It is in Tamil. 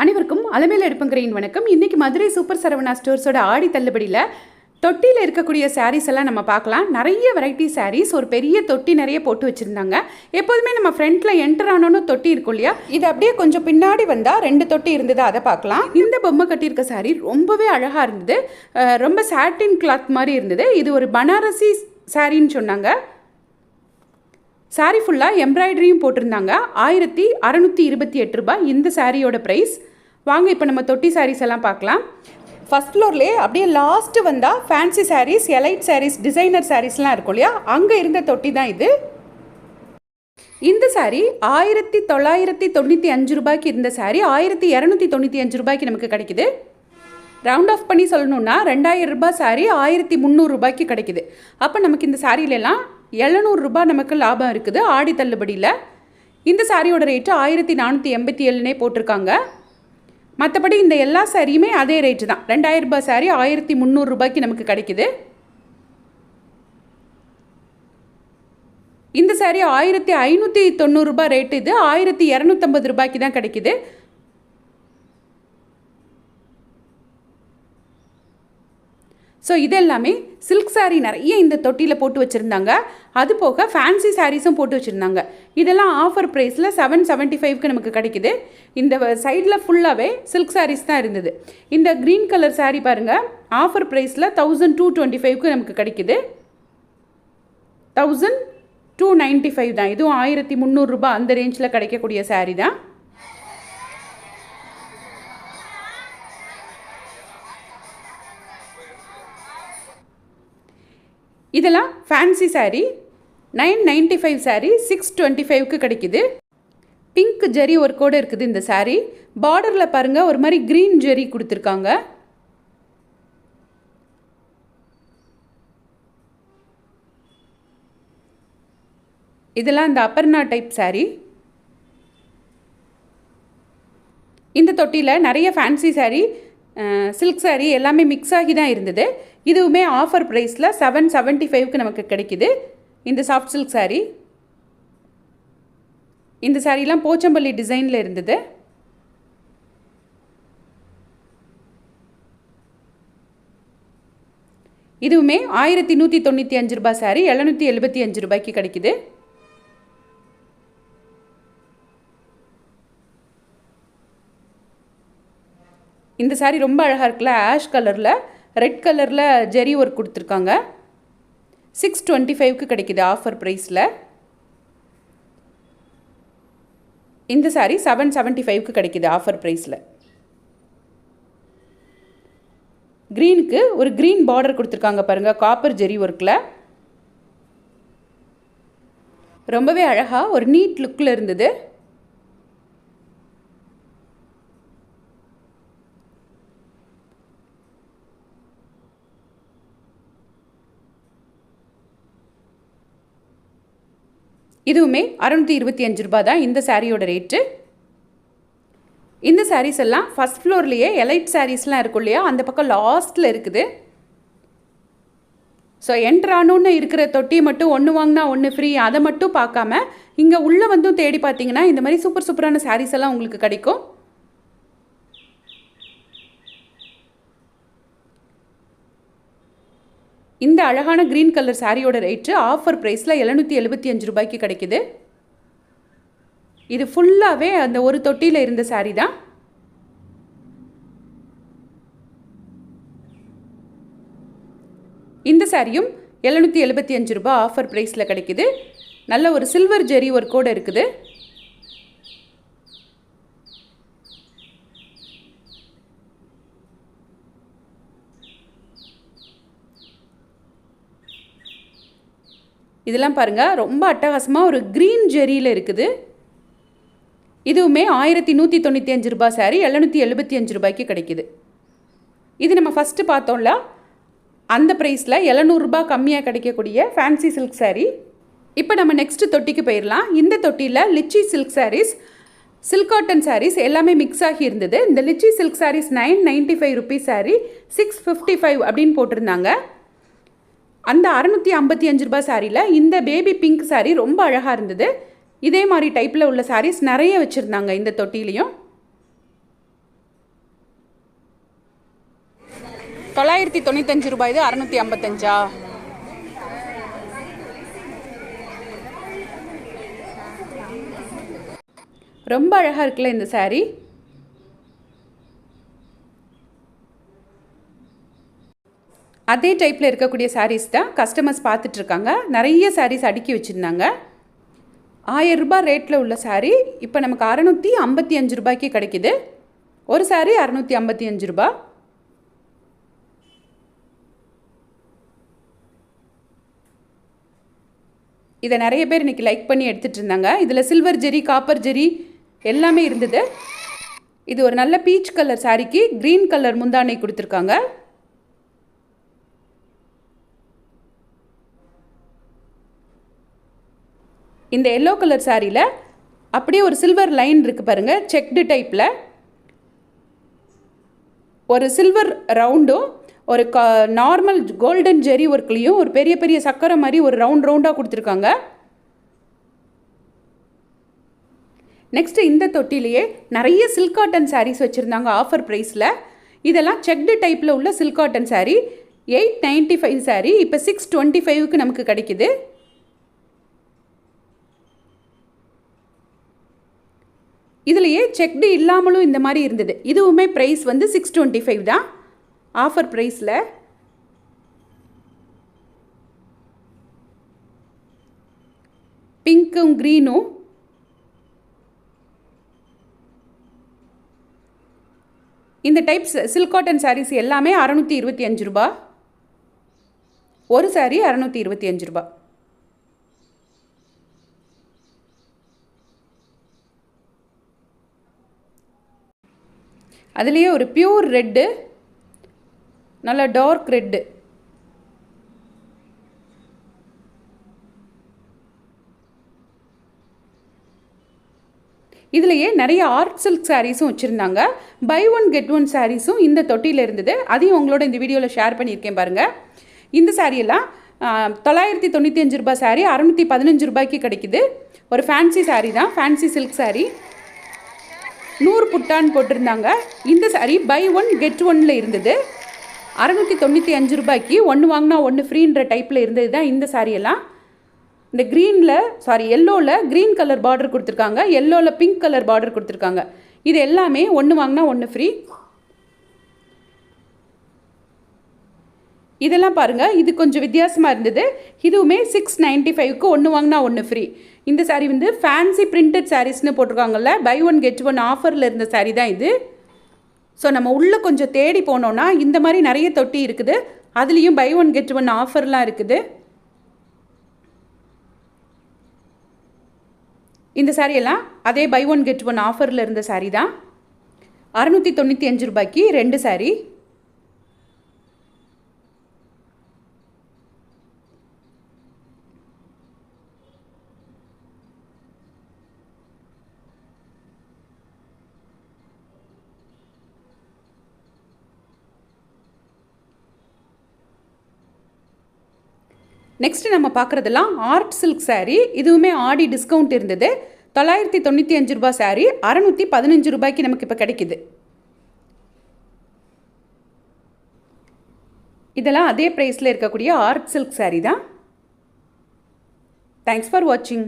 அனைவருக்கும் அலமேல எடுப்பங்கரையின் வணக்கம். இன்றைக்கி மதுரை சூப்பர் சரவணா ஸ்டோர்ஸோட ஆடி தள்ளுபடியில் தொட்டியில் இருக்கக்கூடிய சாரீஸ் எல்லாம் நம்ம பார்க்கலாம். நிறைய வெரைட்டி சாரீஸ், ஒரு பெரிய தொட்டி நிறைய போட்டு வச்சுருந்தாங்க. எப்போதுமே நம்ம ஃப்ரண்ட்டில் என்டர் ஆனோன்னு தொட்டி இருக்கும் இல்லையா, இது அப்படியே கொஞ்சம் பின்னாடி வந்தால் 2 தொட்டி இருந்தது, அதை பார்க்கலாம். இந்த பொம்மை கட்டியிருக்க சாரீ ரொம்பவே அழகாக இருந்தது. ரொம்ப சாட்டின் கிளாத் மாதிரி இருந்தது. இது ஒரு பனாரசி சாரின்னு சொன்னாங்க. சாரீ ஃபுல்லாக எம்ப்ராய்டரியும் போட்டிருந்தாங்க. 1628 ரூபாய் இந்த சாரியோட ப்ரைஸ். வாங்க இப்போ நம்ம தொட்டி சாரீஸ் எல்லாம் பார்க்கலாம். ஃபஸ்ட் ஃப்ளோர்லேயே அப்படியே லாஸ்ட்டு வந்தால் fancy saris, elite saris, designer சாரீஸ்லாம் இருக்கும் இல்லையா, அங்கே இருந்த தொட்டி தான் இது. இந்த சாரீ 1995 ரூபாய்க்கு இருந்த சாரீ 1295 ரூபாய்க்கு நமக்கு கிடைக்குது. ரவுண்ட் ஆஃப் பண்ணி சொல்லணுன்னா 2000 ரூபாய் சாரீ 1300 ரூபாய்க்கு கிடைக்குது. அப்போ நமக்கு இந்த சாரிலெல்லாம் 700 ரூபாய் நமக்கு லாபம் இருக்குது ஆடி தள்ளுபடியில். இந்த சாரியோட ரேட்டு 1487 போட்டிருக்காங்க. மற்றபடி இந்த எல்லா சாரியுமே அதே ரேட்டு தான். 2000 ரூபாய் சாரீ 1300 ரூபாய்க்கு நமக்கு கிடைக்குது. இந்த சாரீ 1590 ரூபாய் ரேட்டு, இது 1250 ரூபாய்க்கு தான் கிடைக்குது. ஸோ இது எல்லாமே சில்க் சாரீ நிறைய இந்த தொட்டியில் போட்டு வச்சுருந்தாங்க. அது போக ஃபேன்சி சாரீஸும் போட்டு வச்சுருந்தாங்க. இதெல்லாம் ஆஃபர் ப்ரைஸில் 775க்கு நமக்கு கிடைக்குது. இந்த சைடில் ஃபுல்லாகவே சில்க் சாரீஸ் தான் இருந்தது. இந்த க்ரீன் கலர் சாரீ பாருங்கள், ஆஃபர் ப்ரைஸில் 1225க்கு நமக்கு கிடைக்குது. 1295 தான். இதுவும் 1300 ரூபாய் அந்த ரேஞ்சில் கிடைக்கக்கூடிய சாரீ தான். இதெல்லாம் ஃபேன்சி சாரீ. 995 சாரீ 625க்கு கிடைக்குது. பிங்க் ஜெரி ஒர்க்கோடு இருக்குது இந்த சாரீ. பார்டரில் பாருங்கள் ஒரு மாதிரி க்ரீன் ஜெரி கொடுத்துருக்காங்க. இதெல்லாம் இந்த அப்பர்னா டைப் சாரீ. இந்த தொட்டியில் நிறைய ஃபேன்சி சாரீ, சில்க் சாரீ எல்லாமே மிக்ஸ் ஆகி தான் இருந்தது. இதுவுமே ஆஃபர் ப்ரைஸில் 775க்கு நமக்கு கிடைக்குது. இந்த சாஃப்ட் சில்க் சாரீ, இந்த சாரீலாம் போச்சம்பள்ளி டிசைனில் இருந்தது. இதுவுமே 1195 ரூபாய் சாரீ 775 ரூபாய்க்கு கிடைக்குது. இந்த சாரீ ரொம்ப அழகாக இருக்குல்ல, ஆஷ் கலரில் ரெட் கலரில் ஜெரி ஒர்க் கொடுத்துருக்காங்க. 625க்கு கிடைக்குது ஆஃபர் ப்ரைஸில். இந்த சாரீ 775க்கு கிடைக்குது ஆஃபர் ப்ரைஸில். க்ரீனுக்கு ஒரு க்ரீன் பார்டர் கொடுத்துருக்காங்க பாருங்கள், காப்பர் ஜெரி ஒர்க்கில். ரொம்பவே அழகாக ஒரு நீட் லுக்கில் இருந்தது. இதுவுமே 625 ரூபாய் தான் இந்த சாரியோட ரேட்டு. இந்த சாரீஸ் எல்லாம் ஃபஸ்ட் ஃப்ளோர்லேயே எலைட் சாரீஸ்லாம் இருக்கும் இல்லையா, அந்த பக்கம் லாஸ்ட்டில் இருக்குது. ஸோ என்ட்ரானோன்னு இருக்கிற தொட்டி மட்டும் ஒன்று வாங்கினா ஒன்று ஃப்ரீ, அதை மட்டும் பார்க்காம இங்கே உள்ளே வந்தும் தேடி பார்த்தீங்கன்னா இந்த மாதிரி சூப்பர் சூப்பரான சாரீஸ் எல்லாம் உங்களுக்கு கிடைக்கும். இந்த அழகான க்ரீன் கலர் சாரியோட ரேட்டு ஆஃபர் ப்ரைஸில் 775 ரூபாய்க்கு கிடைக்குது. இது ஃபுல்லாகவே அந்த ஒரு தொட்டியில் இருந்த சாரீ தான். இந்த சாரியும் 775 ரூபாய் ஆஃபர் ப்ரைஸில் கிடைக்குது. நல்ல ஒரு சில்வர் ஜெரி ஒர்க்கோடு இருக்குது. இதெல்லாம் பாருங்கள், ரொம்ப அட்டகாசமாக ஒரு க்ரீன் ஜெரியில் இருக்குது. இதுவுமே 1195 ரூபாய் சாரீ 775 ரூபாய்க்கு கிடைக்குது. இது நம்ம ஃபஸ்ட்டு பார்த்தோம்ல, அந்த ப்ரைஸில் 700 ரூபாய் கம்மியாக கிடைக்கக்கூடிய ஃபேன்சி சில்க் சாரீ. இப்போ நம்ம நெக்ஸ்ட்டு தொட்டிக்கு போயிடலாம். இந்த தொட்டியில் litchi silk sarees, silk cotton sarees எல்லாமே மிக்ஸ் ஆகி இருந்தது. இந்த litchi silk sarees 995 rupees saree 655 அப்படின்னு போட்டிருந்தாங்க. அந்த 655 ரூபாய் சாரியில் இந்த பேபி பிங்க் சாரீ ரொம்ப அழகாக இருந்தது. இதே மாதிரி டைப்பில் உள்ள சாரீஸ் நிறைய வச்சுருந்தாங்க இந்த தொட்டிலையும். 995 ரூபாய். இது 655. ரொம்ப அழகாக இருக்குல்ல இந்த சாரீ. அதே டைப்பில் இருக்கக்கூடிய சாரீஸ் தான் கஸ்டமர்ஸ் பார்த்துட்ருக்காங்க. நிறைய சாரீஸ் அடுக்கி வச்சுருந்தாங்க. 1000 ரூபாய் ரேட்டில் உள்ள சாரீ இப்போ நமக்கு 655 ரூபாய்க்கு கிடைக்கிது. ஒரு சாரீ 655 ரூபாய். இதை நிறைய பேர் இன்றைக்கி லைக் பண்ணி எடுத்துகிட்டு இருந்தாங்க. இதில் சில்வர் ஜெரி, காப்பர் ஜெரி எல்லாமே இருந்தது. இது ஒரு நல்ல பீச் கலர் சாரீக்கு க்ரீன் கலர் முந்தானை கொடுத்துருக்காங்க. இந்த எல்லோ கலர் சாரியில் அப்படியே ஒரு சில்வர் லைன் இருக்குது பாருங்கள், செக்டு டைப்பில். ஒரு சில்வர் ரவுண்டும் ஒரு நார்மல் கோல்டன் ஜெரி ஒர்க்லேயும் ஒரு பெரிய பெரிய சக்கரை மாதிரி ஒரு ரவுண்டாக கொடுத்துருக்காங்க. நெக்ஸ்ட்டு இந்த தொட்டிலேயே நிறைய சில்க் காட்டன் சாரீஸ் வச்சுருந்தாங்க ஆஃபர் ப்ரைஸில். இதெல்லாம் செக்டு டைப்பில் உள்ள சில்க் காட்டன் சாரீ. 895 சாரீ இப்போ 625க்கு நமக்கு கிடைக்கிது. இதுலேயே செக்டு இல்லாமலும் இந்த மாதிரி இருந்தது. இதுவுமே ப்ரைஸ் வந்து 625 தான் ஆஃபர் ப்ரைஸில். பிங்க்கும் க்ரீனும் இந்த டைப்ஸ் சில்க் காட்டன் சாரீஸ் எல்லாமே 625 ரூபா. ஒரு சாரீ 625 ரூபா. அதுலேயே ஒரு பியூர் ரெட்டு, நல்ல டார்க் ரெட்டு. இதுலேயே நிறைய ஆர்ட் சில்க் சாரீஸும் வச்சுருந்தாங்க. பை ஒன் கெட் ஒன் சாரீஸும் இந்த தொட்டியில் இருந்தது. அதையும் உங்களோட இந்த வீடியோவில் ஷேர் பண்ணியிருக்கேன் பாருங்கள். இந்த சாரியெல்லாம் 995 ரூபாய் சாரீ 615 ரூபாய்க்கு கிடைக்குது. ஒரு ஃபேன்சி சாரீ தான், ஃபேன்சி சில்க் சாரீ. 100 புட்டான்னு போட்டிருந்தாங்க. இந்த சாரீ பை ஒன் கெட் ஒன்னில் இருந்தது. 695 ரூபாய்க்கு ஒன்று வாங்கினா ஒன்று ஃப்ரீன்ற டைப்பில் இருந்தது தான் இந்த சாரியெல்லாம். இந்த எல்லோவில் க்ரீன் கலர் பார்டர் கொடுத்துருக்காங்க, எல்லோவில் பிங்க் கலர் பார்டர் கொடுத்துருக்காங்க. இது எல்லாமே ஒன்று வாங்கினா ஒன்று ஃப்ரீ. இதெல்லாம் பாருங்கள், இது கொஞ்சம் வித்தியாசமாக இருந்தது. இதுவுமே 695க்கு ஒன்று வாங்கினா ஒன்று ஃப்ரீ. இந்த சாரீ வந்து ஃபேன்சி பிரிண்டட் சாரீஸ்னு போட்டிருக்காங்கல்ல, பை ஒன் கெட் ஒன் ஆஃபரில் இருந்த சாரீ தான் இது. ஸோ நம்ம உள்ளே கொஞ்சம் தேடி போனோன்னா இந்த மாதிரி நிறைய தொட்டி இருக்குது. அதுலேயும் பை ஒன் கெட் ஒன் ஆஃபர்லாம் இருக்குது. இந்த சாரியெல்லாம் அதே பை ஒன் கெட் ஒன் ஆஃபரில் இருந்த சாரீ தான். 695 ரூபாய்க்கு 2 சாரீ. நெக்ஸ்ட்டு நம்ம பார்க்குறதெல்லாம் ஆர்ட் சில்க் சாரீ. இதுவுமே ஆடி டிஸ்கவுண்ட் இருந்தது. 995 ரூபாய் சாரீ 615 ரூபாய்க்கு நமக்கு இப்போ கிடைக்கிது. இதெல்லாம் அதே ப்ரைஸில் இருக்கக்கூடிய ஆர்ட் சில்க் சாரீ தான். தேங்க்ஸ் ஃபார் வாட்சிங்.